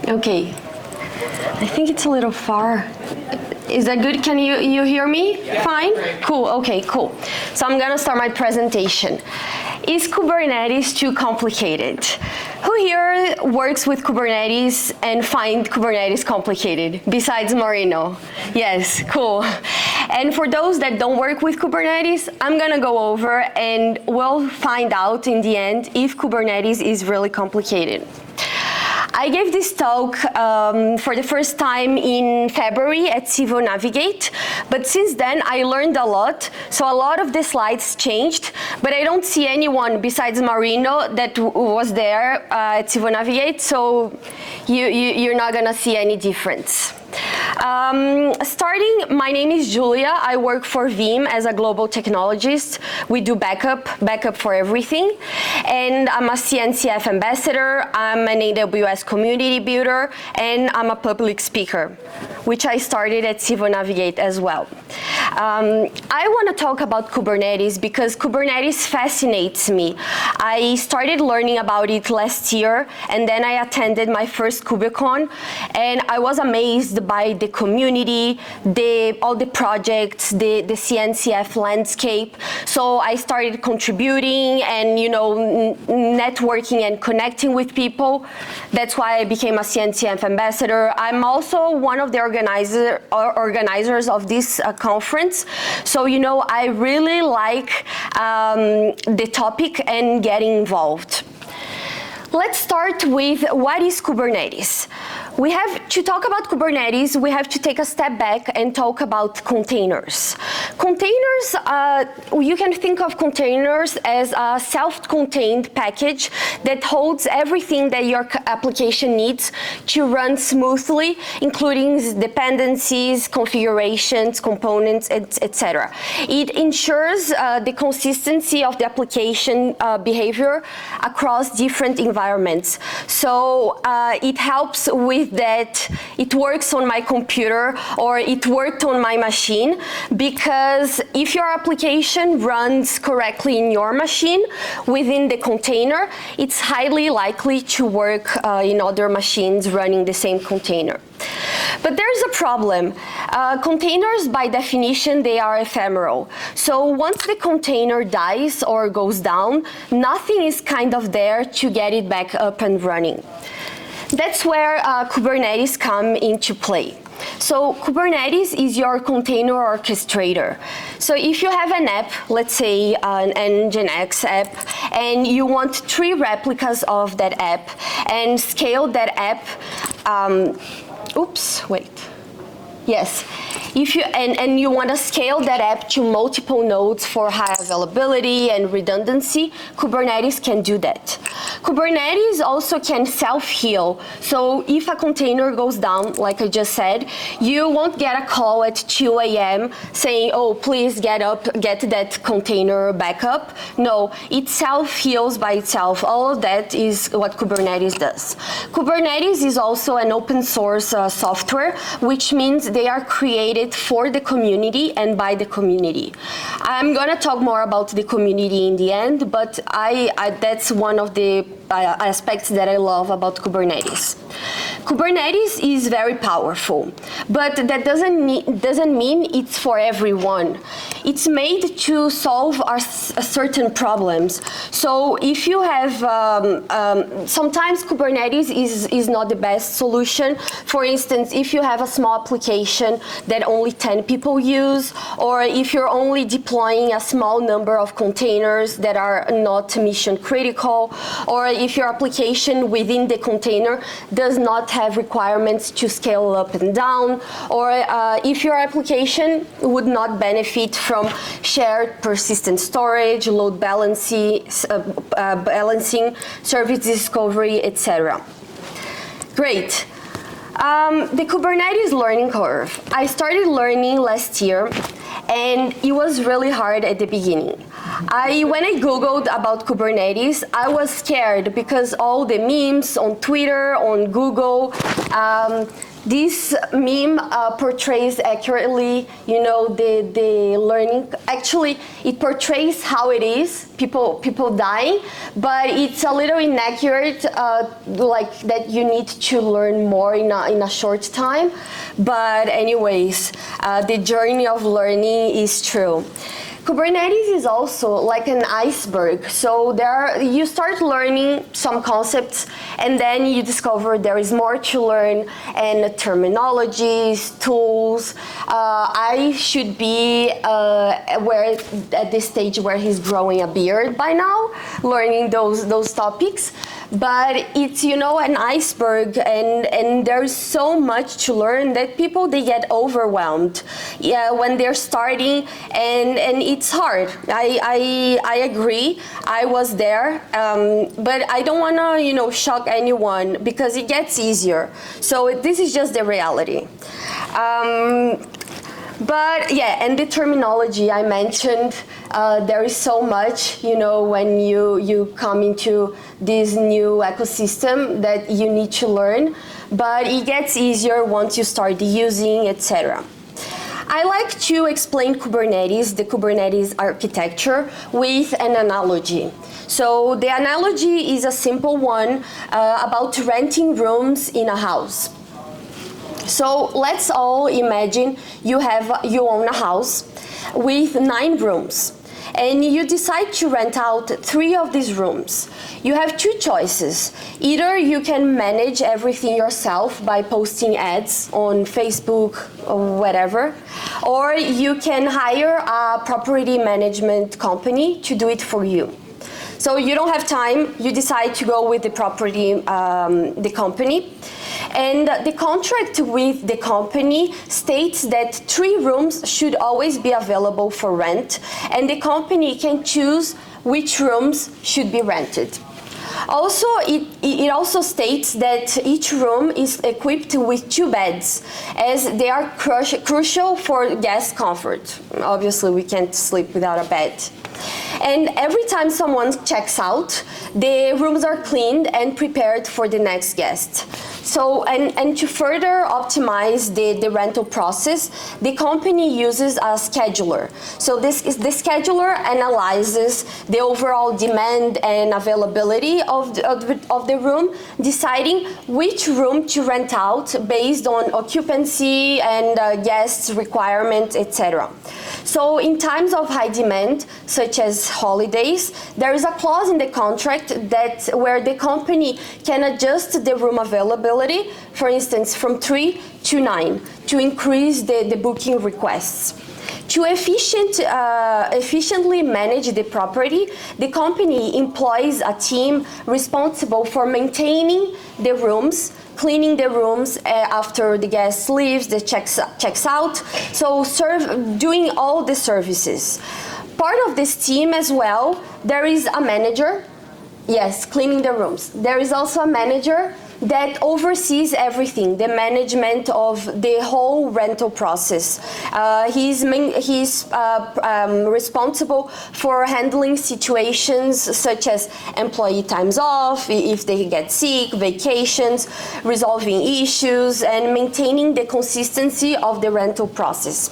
Okay. I think it's a little far. Is that good? Can you hear me? Yeah. Fine? Cool. Okay, cool. So I'm going to start my presentation. Is Kubernetes too complicated? Who here works with Kubernetes and find Kubernetes complicated, besides Marino? Yes, cool. And for those that don't work with Kubernetes, I'm going to go over and we'll find out in the end if Kubernetes is really complicated. I gave this talk for the first time in February at Civo Navigate, but since then I learned a lot, so a lot of the slides changed, but I don't see anyone besides Marino that was there at Civo Navigate, so you're not gonna see any difference. My name is Julia. I work for Veeam as a global technologist. We do backup for everything. And I'm a CNCF ambassador, I'm an AWS community builder, and I'm a public speaker, which I started at Civo Navigate as well. I want to talk about Kubernetes because Kubernetes fascinates me. I started learning about it last year, and then I attended my first KubeCon, and I was amazed by the community, all the projects, the CNCF landscape. So I started contributing and networking and connecting with people. That's why I became a CNCF ambassador. I'm also one of the organizers of this conference. So I really like the topic and getting involved. Let's start with what is Kubernetes. To talk about Kubernetes, we have to take a step back and talk about containers. Containers, you can think of containers as a self-contained package that holds everything that your application needs to run smoothly, including dependencies, configurations, components, etc. It ensures the consistency of the application behavior across different environments. So it helps with that it works on my computer or it worked on my machine, because if your application runs correctly in your machine within the container, it's highly likely to work in other machines running the same container. But there's a problem. Containers, by definition, they are ephemeral. So once the container dies or goes down, nothing is kind of there to get it back up and running. That's where Kubernetes come into play. So Kubernetes is your container orchestrator. So if you have an app, let's say an Nginx app, and you want 3 replicas of that app and scale that app, Yes, and you want to scale that app to multiple nodes for high availability and redundancy, Kubernetes can do that. Kubernetes also can self-heal. So if a container goes down, like I just said, you won't get a call at 2 a.m. saying, oh, please get that container back up. No, it self-heals by itself. All of that is what Kubernetes does. Kubernetes is also an open source software, which means they are created for the community and by the community. I'm going to talk more about the community in the end, but that's one of the aspects that I love about Kubernetes. Kubernetes is very powerful, but that doesn't mean it's for everyone. It's made to solve certain problems. So if you have, sometimes Kubernetes is not the best solution. For instance, if you have a small application that only 10 people use, or if you're only deploying a small number of containers that are not mission critical, or if your application within the container does not have requirements to scale up and down, or if your application would not benefit from shared persistent storage, load balancing, service discovery, etc. Great. The Kubernetes learning curve. I started learning last year, and it was really hard at the beginning. When I Googled about Kubernetes, I was scared because all the memes on Twitter, on Google, this meme portrays accurately, the learning. Actually, it portrays how it is, people dying, but it's a little inaccurate, like that you need to learn more in a short time. But anyways, the journey of learning is true. Kubernetes is also like an iceberg. So you start learning some concepts and then you discover there is more to learn, and terminologies, tools. I should be at this stage where he's growing a beard by now, learning those topics. But it's, an iceberg, and there's so much to learn that people, they get overwhelmed when they're starting, and it's hard. I agree. I was there, but I don't want to, shock anyone because it gets easier. So this is just the reality. But yeah, and the terminology I mentioned, there is so much, when you come into this new ecosystem that you need to learn, but it gets easier once you start using, etc. I like to explain Kubernetes, the Kubernetes architecture, with an analogy. So the analogy is a simple one about renting rooms in a house. So let's all imagine you own a house with 9 rooms, and you decide to rent out 3 of these rooms. You have 2 choices. Either you can manage everything yourself by posting ads on Facebook or whatever, or you can hire a property management company to do it for you. So you don't have time, you decide to go with the company. And the contract with the company states that 3 rooms should always be available for rent, and the company can choose which rooms should be rented. Also, it also states that each room is equipped with 2 beds, as they are crucial for guest comfort. Obviously, we can't sleep without a bed. And every time someone checks out, the rooms are cleaned and prepared for the next guest. So, and to further optimize the rental process, the company uses a scheduler. So the scheduler analyzes the overall demand and availability of the room, deciding which room to rent out based on occupancy and guests' requirements, etc. So in times of high demand, such as holidays, there is a clause in the contract where the company can adjust the room availability, for instance, from 3 to 9, to increase the booking requests. To efficiently manage the property, the company employs a team responsible for maintaining the rooms, cleaning the rooms after the guest leaves, checks out, so doing all the services. Part of this team as well, there is a manager, yes, cleaning the rooms. There is also a manager that oversees everything, the management of the whole rental process. He's responsible for handling situations such as employee times off, if they get sick, vacations, resolving issues, and maintaining the consistency of the rental process.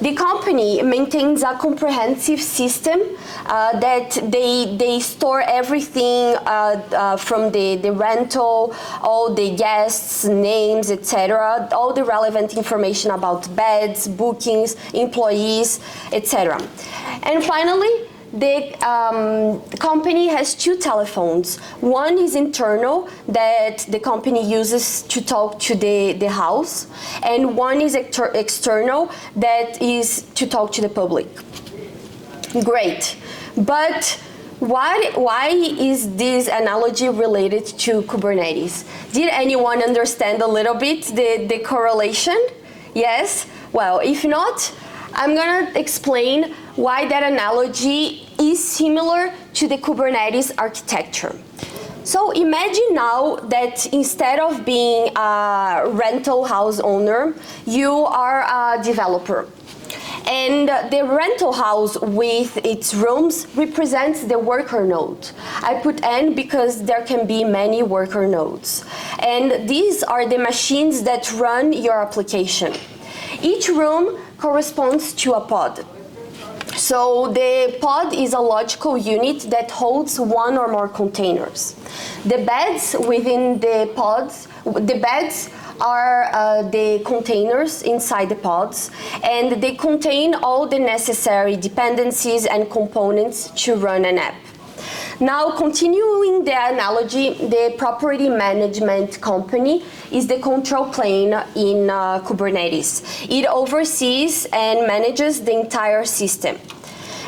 The company maintains a comprehensive system that they store everything from the rental, all the guests, names, etc., all the relevant information about beds, bookings, employees, etc. And finally, the company has 2 telephones. One is internal, that the company uses to talk to the house, and one is external, that is to talk to the public. Great, but why is this analogy related to Kubernetes? Did anyone understand a little bit the correlation? Yes? Well, if not, I'm gonna explain why that analogy is similar to the Kubernetes architecture. So imagine now that instead of being a rental house owner, you are a developer. And the rental house with its rooms represents the worker node. I put N because there can be many worker nodes. And these are the machines that run your application. Each room corresponds to a pod. So the pod is a logical unit that holds one or more containers. The beds within the pods, the beds are the containers inside the pods, and they contain all the necessary dependencies and components to run an app. Now, continuing the analogy, the property management company is the control plane in Kubernetes. It oversees and manages the entire system.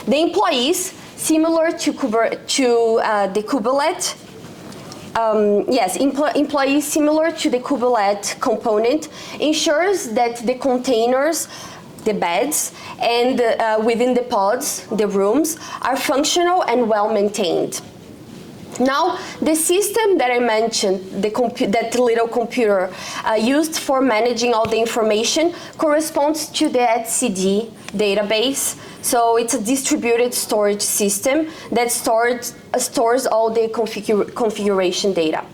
The employees, similar to the kubelet, employees similar to the kubelet component, ensures that the containers, the beds, and within the pods, the rooms, are functional and well maintained. Now, the system that I mentioned, that little computer used for managing all the information, corresponds to the etcd database. So it's a distributed storage system that stores all the configuration data.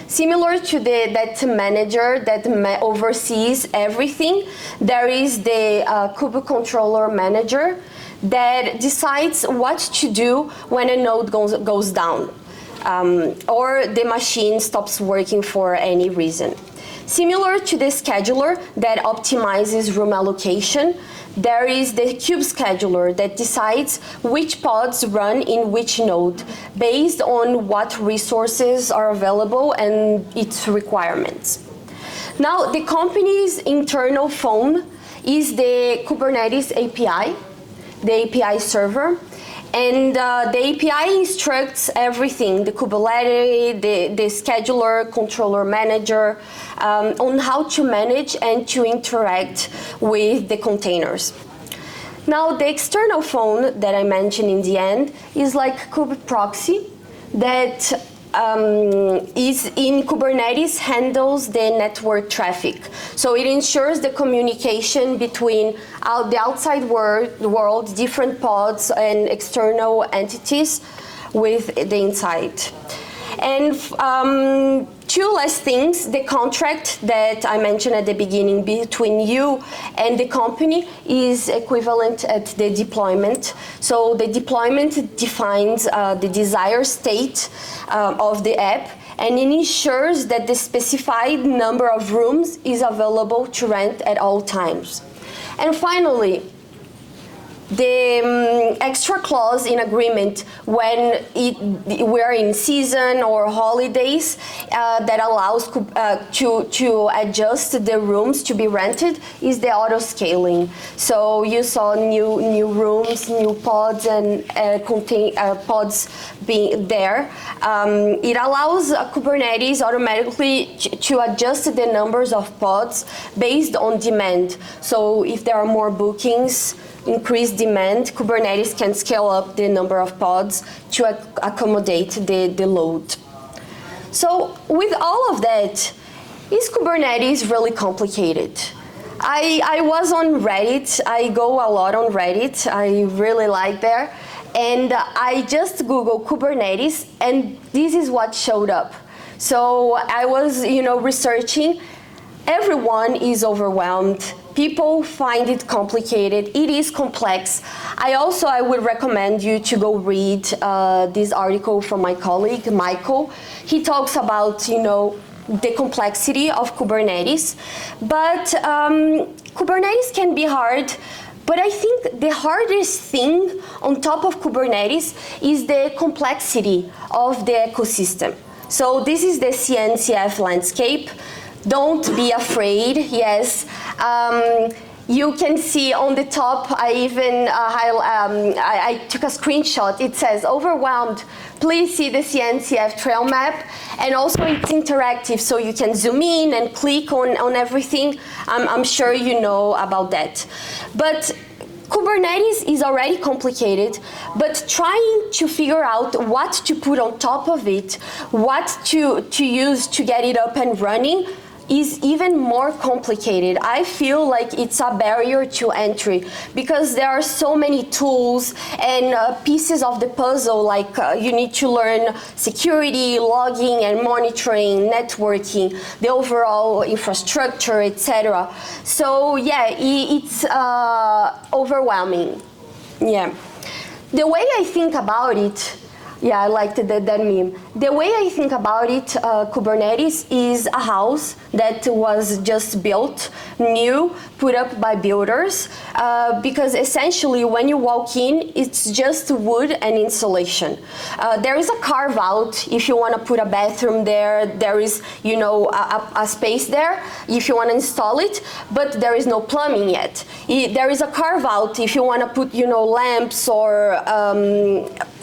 Similar to that manager that oversees everything, there is the Kube controller manager that decides what to do when a node goes down or the machine stops working for any reason. Similar to the scheduler that optimizes room allocation, there is the kube scheduler that decides which pods run in which node based on what resources are available and its requirements. Now, the company's internal phone is the Kubernetes API, the API server, and the API instructs everything, the Kubernetes, the scheduler, controller manager, on how to manage and to interact with the containers. Now, the external phone that I mentioned in the end is like Kube proxy that is in Kubernetes handles the network traffic. So it ensures the communication between the outside world, different pods and external entities with the inside. And two last things, the contract that I mentioned at the beginning between you and the company is equivalent at the deployment. So the deployment defines the desired state of the app, and it ensures that the specified number of rooms is available to rent at all times. And finally, the extra clause in agreement when we're in season or holidays that allows to adjust the rooms to be rented is the auto scaling. So you saw new rooms, new pods, and pods being there. It allows Kubernetes automatically to adjust the numbers of pods based on demand. So if there are more bookings, increased demand, Kubernetes can scale up the number of pods to accommodate the load. So with all of that, is Kubernetes really complicated? I was on Reddit. I go a lot on Reddit. I really like there. And I just Googled Kubernetes, and this is what showed up. So I was, researching. Everyone is overwhelmed. People find it complicated. It is complex. I would recommend you to go read this article from my colleague, Michael. He talks about, the complexity of Kubernetes. But Kubernetes can be hard. But I think the hardest thing on top of Kubernetes is the complexity of the ecosystem. So this is the CNCF landscape. Don't be afraid, yes. You can see on the top, I took a screenshot. It says, overwhelmed, please see the CNCF trail map. And also it's interactive, so you can zoom in and click on everything. I'm sure you know about that. But Kubernetes is already complicated, but trying to figure out what to put on top of it, what to use to get it up and running, is even more complicated. I feel like it's a barrier to entry because there are so many tools and pieces of the puzzle, like you need to learn security, logging and monitoring, networking, the overall infrastructure, etc. So yeah, it's overwhelming. Yeah. The way I think about it, yeah, I liked that meme. The way I think about it, Kubernetes is a house that was just built new, put up by builders, because essentially when you walk in, it's just wood and insulation. There is a carve out if you want to put a bathroom there. There is, you know, a space there if you want to install it, but there is no plumbing yet. There is a carve out if you want to put, you know, lamps or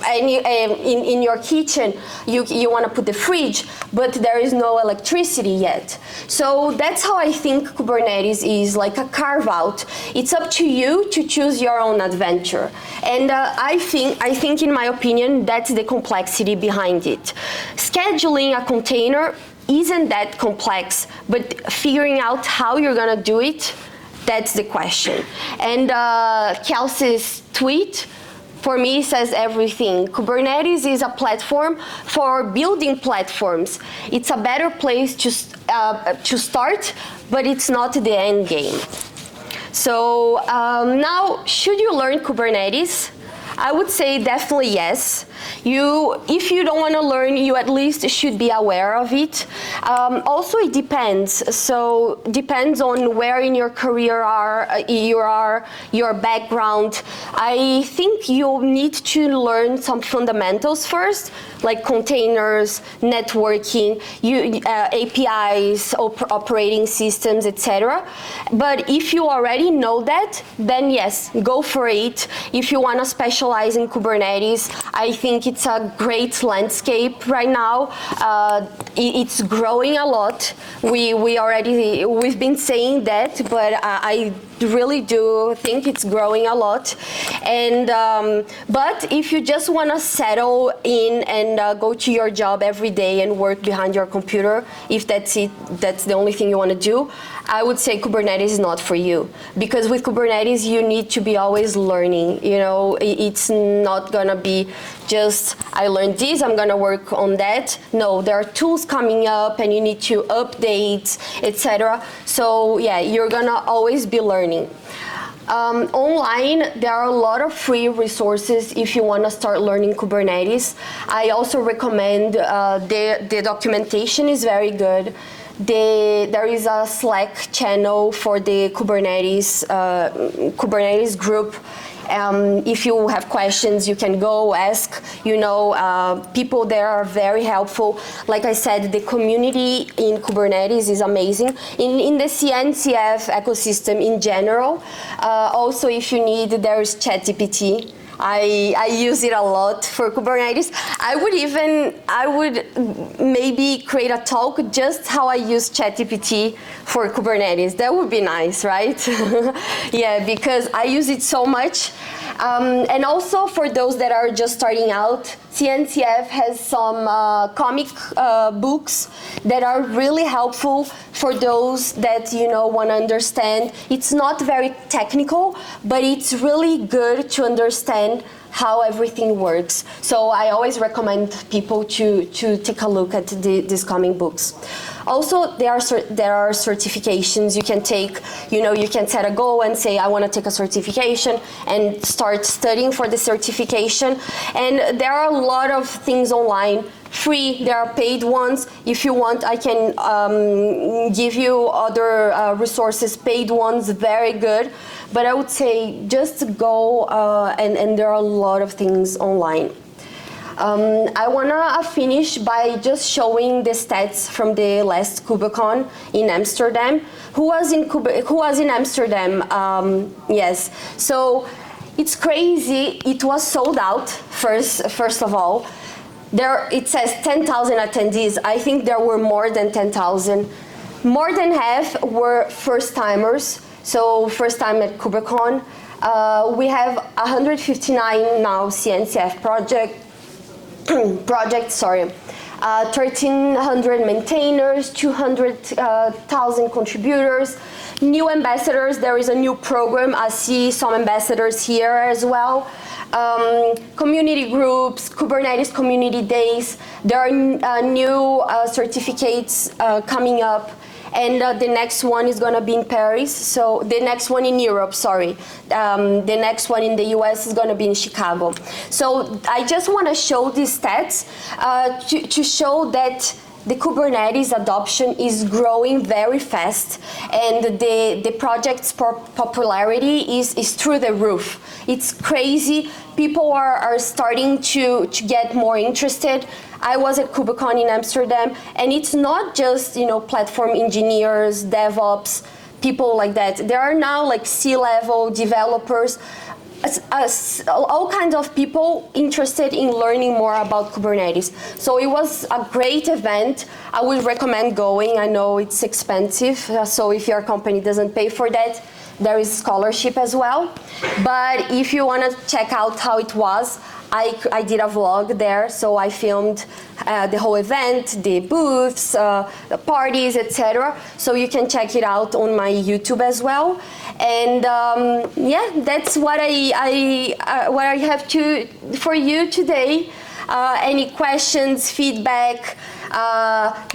in your kitchen, you want to put the fridge, but there is no electricity yet. So that's how I think Kubernetes is, like a carve out. It's up to you to choose your own adventure. And I think in my opinion, that's the complexity behind it. Scheduling a container isn't that complex, but figuring out how you're gonna do it, that's the question. And Kelsey's tweet, for me, says everything. Kubernetes is a platform for building platforms. It's a better place to start, but it's not the end game. So now, should you learn Kubernetes? I would say definitely yes. If you don't want to learn, you at least should be aware of it. Also, it depends. So depends on where in your career you are, your background. I think you'll need to learn some fundamentals first, like containers, networking, APIs, operating systems, etc. But if you already know that, then yes, go for it. If you want to specialize in Kubernetes, I think it's a great landscape right now. It's growing a lot. We've been saying that, but I really do think it's growing a lot. And but if you just want to settle in and go to your job every day and work behind your computer, if that's it, that's the only thing you want to do, I would say Kubernetes is not for you. Because with Kubernetes, you need to be always learning. You know, it's not gonna be just, I learned this, I'm gonna work on that. No, there are tools coming up and you need to update, etc. So yeah, you're gonna always be learning. Online, there are a lot of free resources if you want to start learning Kubernetes. I also recommend the documentation is very good. There is a Slack channel for the Kubernetes group. If you have questions, you can go ask. You know, people there are very helpful. Like I said, the community in Kubernetes is amazing. In the CNCF ecosystem in general, also if you need, there's ChatGPT. I use it a lot for Kubernetes. I would maybe create a talk just how I use ChatGPT for Kubernetes. That would be nice, right? Yeah, because I use it so much. And also for those that are just starting out, CNCF has some comic books that are really helpful for those that, you know, want to understand. It's not very technical, but it's really good to understand how everything works. So I always recommend people to take a look at these comic books. Also, there are certifications you can take. You know, you can set a goal and say, I want to take a certification and start studying for the certification. And there are a lot of things online. Free, there are paid ones. If you want, I can give you other resources, paid ones, very good. But I would say just go, and there are a lot of things online. I want to finish by just showing the stats from the last KubeCon in Amsterdam. Who was in Amsterdam? Yes. So it's crazy. It was sold out, first of all. It says 10,000 attendees. I think there were more than 10,000. More than half were first-timers, so first time at KubeCon. We have 159 now CNCF projects. 1,300 maintainers, 200,000 contributors, new ambassadors. There is a new program. I see some ambassadors here as well. Community groups, Kubernetes community days. There are new certificates coming up. And the next one is going to be in Paris. So the next one in Europe, sorry. The next one in the US is going to be in Chicago. So I just want to show these stats to show that the Kubernetes adoption is growing very fast, and the project's popularity is through the roof. It's crazy. People are starting to get more interested. I was at KubeCon in Amsterdam, and it's not just, you know, platform engineers, DevOps, people like that. There are now like C-level developers, all kinds of people interested in learning more about Kubernetes. So it was a great event. I would recommend going. I know it's expensive, so if your company doesn't pay for that, there is scholarship as well. But if you want to check out how it was, I did a vlog there, so I filmed the whole event, the booths, the parties, etc. So you can check it out on my YouTube as well. And yeah, that's what I have for you today. Any questions, feedback?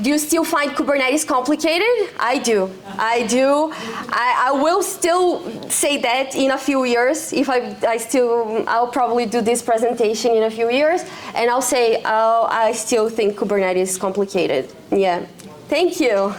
Do you still find Kubernetes complicated? I do. I will still say that in a few years. If I'll probably do this presentation in a few years, and I'll say, oh, I still think Kubernetes is complicated. Yeah. Thank you.